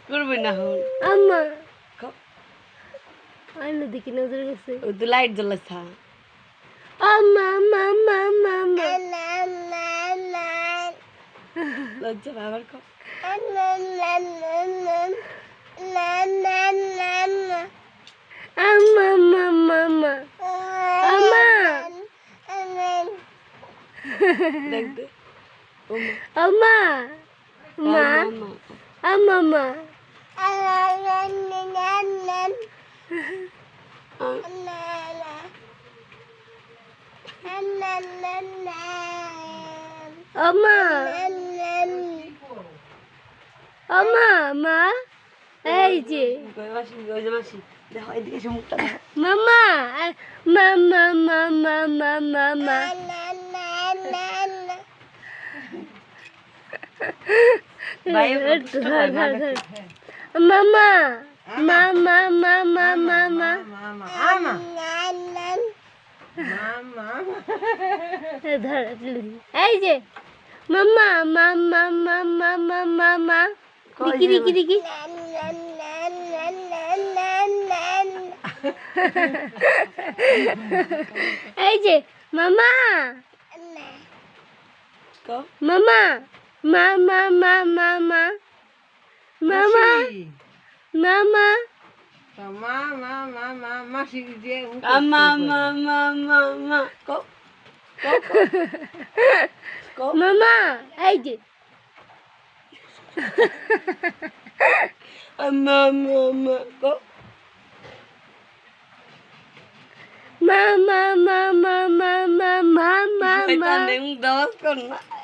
করবে না হল আম্মা কও আইলো দেখি নজর গেছে ও তো লাইট জ্বলাছা আম্মা আম্মা আম্মা আম্মা আম্মা লজ্জা বাবার কও আম্মা আম্মা আম্মা আম্মা দেখ দে ও আম্মা মা মা আম্মা মা আম্মা আম্মা মা এই যে কই মাসি ওই যে মাসি দেখো এদিকে এসে মুখটা দেখো মামা মামা মামা মামা মা ভাই মামা মামা মামা মামা এই যে মামা মামা মামা মামা মা দেখি দেখি দেখি এই যে মামা কও মামা মামা মামা মা মামা মামা মাসি দিয়ে আমা মা মা মা মা কও কও কও মামা এই যে আমা মা মা কও মামা মামা মামা মামা এটা নেম দাওয়াত কর না